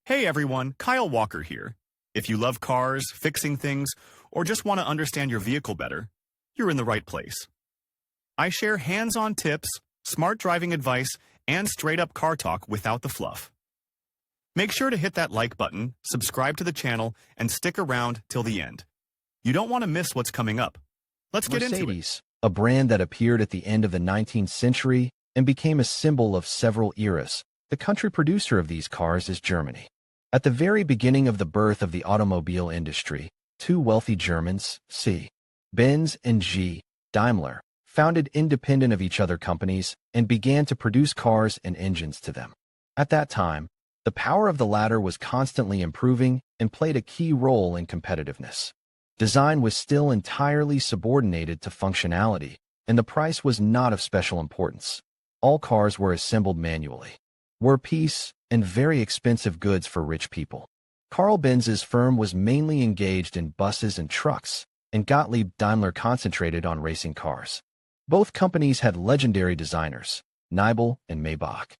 Hey everyone, Kyle Walker here. If you love cars, fixing things, or just want to understand your vehicle better, you're in the right place. I share hands-on tips, smart driving advice, and straight-up car talk without the fluff. Make sure to hit that like button, subscribe to the channel, and stick around till the end. You don't want to miss what's coming up. Let's get into it. Mercedes, a brand that appeared at the end of the 19th century and became a symbol of several eras. The country producer of these cars is Germany. At the very beginning of the birth of the automobile industry, two wealthy Germans, C. Benz and G. Daimler, founded independent of each other companies and began to produce cars and engines to them. At that time, the power of the latter was constantly improving and played a key role in competitiveness. Design was still entirely subordinated to functionality, and the price was not of special importance. All cars were assembled manually, were piece and very expensive goods for rich people. Carl Benz's firm was mainly engaged in buses and trucks, and Gottlieb Daimler concentrated on racing cars. Both companies had legendary designers, Nibel and Maybach.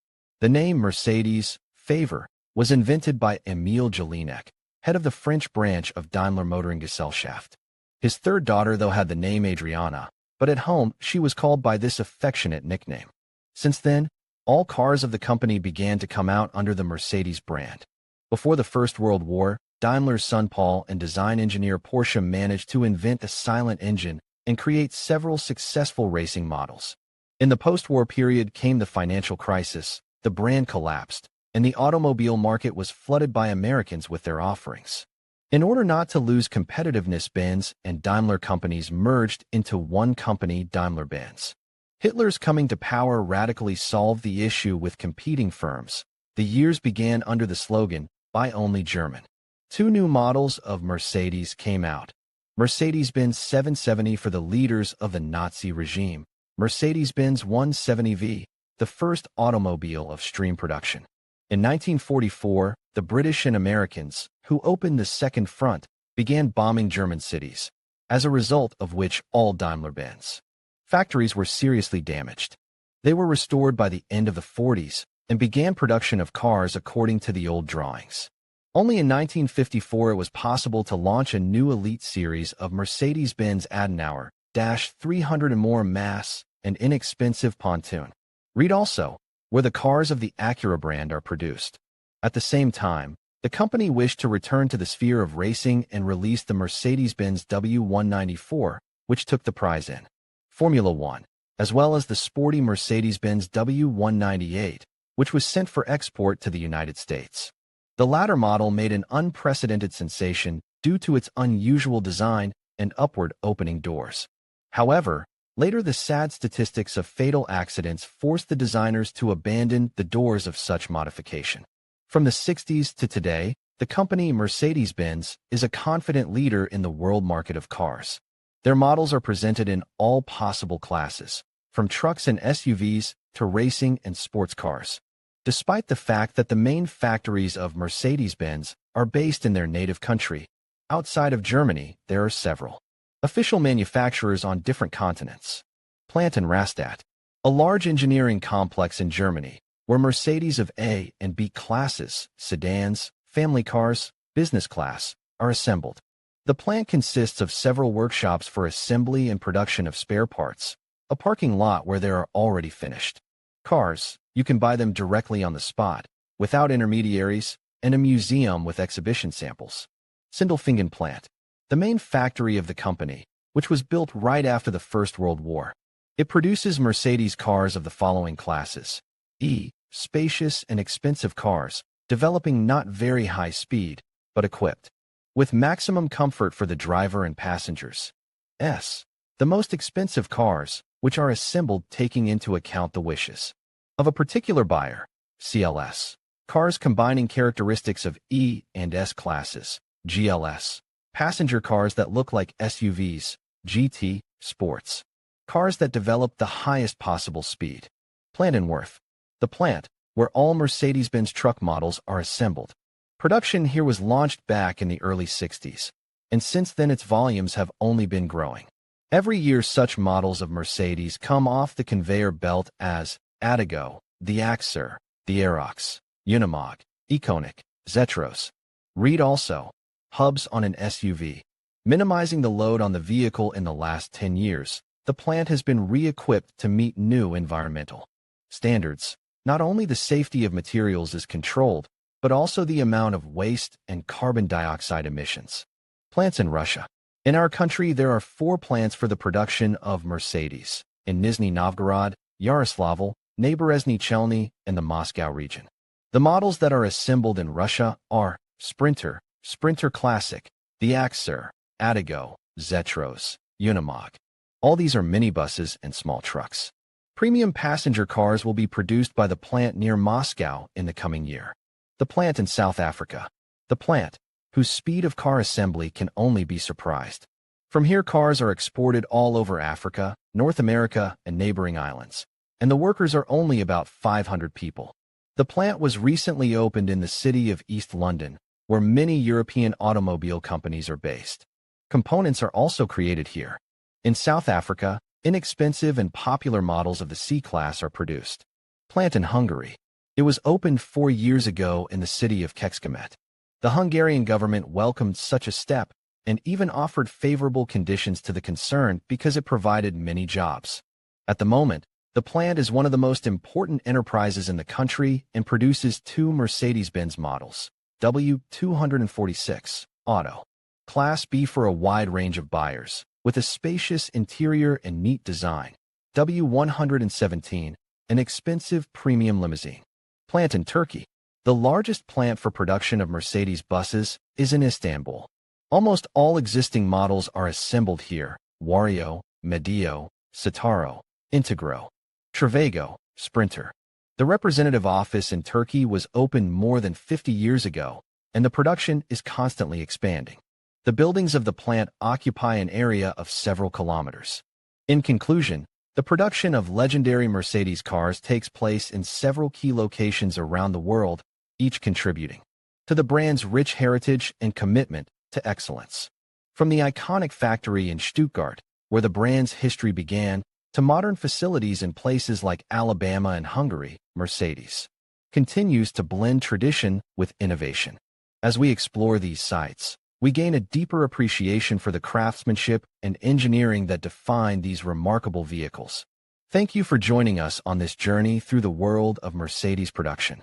The name Mercedes, favor, was invented by Emil Jelinek, head of the French branch of Daimler Motorengesellschaft. His third daughter, though, had the name Adriana, but at home she was called by this affectionate nickname. Since then, all cars of the company began to come out under the Mercedes brand. Before the First World War, Daimler's son Paul and design engineer Porsche managed to invent a silent engine and create several successful racing models. In the post-war period came the financial crisis, the brand collapsed, and the automobile market was flooded by Americans with their offerings. In order not to lose competitiveness, Benz and Daimler companies merged into one company, Daimler-Benz. Hitler's coming to power radically solved the issue with competing firms. The years began under the slogan, "Buy only German." Two new models of Mercedes came out. Mercedes-Benz 770 for the leaders of the Nazi regime, Mercedes-Benz 170V, the first automobile of stream production. In 1944, the British and Americans, who opened the Second Front, began bombing German cities, as a result of which all Daimler-Benz factories were seriously damaged. They were restored by the end of the 40s and began production of cars according to the old drawings. Only in 1954 it was possible to launch a new elite series of Mercedes-Benz Adenauer -300 and more mass and inexpensive pontoon. Read also, where the cars of the Acura brand are produced. At the same time, the company wished to return to the sphere of racing and released the Mercedes-Benz W194, which took the prize in Formula One, as well as the sporty Mercedes-Benz W198, which was sent for export to the United States. The latter model made an unprecedented sensation due to its unusual design and upward opening doors. However, later the sad statistics of fatal accidents forced the designers to abandon the doors of such modification. From the 60s to today, the company Mercedes-Benz is a confident leader in the world market of cars. Their models are presented in all possible classes, from trucks and SUVs to racing and sports cars. Despite the fact that the main factories of Mercedes-Benz are based in their native country, outside of Germany there are several official manufacturers on different continents. Plant in Rastatt, a large engineering complex in Germany, where Mercedes of A and B classes, sedans, family cars, business class, are assembled. The plant consists of several workshops for assembly and production of spare parts, a parking lot where they are already finished cars, you can buy them directly on the spot, without intermediaries, and a museum with exhibition samples. Sindelfingen plant, the main factory of the company, which was built right after the First World War. It produces Mercedes cars of the following classes: E, spacious and expensive cars, developing not very high speed, but equipped with maximum comfort for the driver and passengers. S, the most expensive cars, which are assembled taking into account the wishes of a particular buyer. CLS, cars combining characteristics of E and S classes. GLS, passenger cars that look like SUVs. GT, sports, cars that develop the highest possible speed. Plant in Worth, the plant where all Mercedes-Benz truck models are assembled. Production here was launched back in the early 60s, and since then its volumes have only been growing. Every year such models of Mercedes come off the conveyor belt as Adigo, the Axer, the Aerox, Unimog, Iconic, Zetros. Read also. Hubs on an SUV. Minimizing the load on the vehicle in the last 10 years, the plant has been re-equipped to meet new environmental standards. Not only the safety of materials is controlled, but also the amount of waste and carbon dioxide emissions. Plants in Russia. In our country, there are 4 plants for the production of Mercedes in Nizhny Novgorod, Yaroslavl, Naberezhny Chelny, and the Moscow region. The models that are assembled in Russia are Sprinter, Sprinter Classic, the Axer, Adigo, Zetros, Unimog. All these are minibuses and small trucks. Premium passenger cars will be produced by the plant near Moscow in the coming year. The plant in South Africa. The plant, whose speed of car assembly can only be surprised. From here, cars are exported all over Africa, North America, and neighboring islands. And the workers are only about 500 people. The plant was recently opened in the city of East London, where many European automobile companies are based. Components are also created here. In South Africa, inexpensive and popular models of the C-Class are produced. Plant in Hungary. It was opened 4 years ago in the city of Kecskemét. The Hungarian government welcomed such a step and even offered favorable conditions to the concern because it provided many jobs. At the moment, the plant is one of the most important enterprises in the country and produces 2 Mercedes-Benz models, W246, Auto. Class B for a wide range of buyers, with a spacious interior and neat design. W117, an expensive premium limousine. Plant in Turkey. The largest plant for production of Mercedes buses is in Istanbul. Almost all existing models are assembled here: Wario, Medio, Citaro, Integro, Travago, Sprinter. The representative office in Turkey was opened more than 50 years ago, and the production is constantly expanding. The buildings of the plant occupy an area of several kilometers. In conclusion, the production of legendary Mercedes cars takes place in several key locations around the world, each contributing to the brand's rich heritage and commitment to excellence. From the iconic factory in Stuttgart, where the brand's history began, to modern facilities in places like Alabama and Hungary, Mercedes continues to blend tradition with innovation. As we explore these sites, we gain a deeper appreciation for the craftsmanship and engineering that define these remarkable vehicles. Thank you for joining us on this journey through the world of Mercedes production.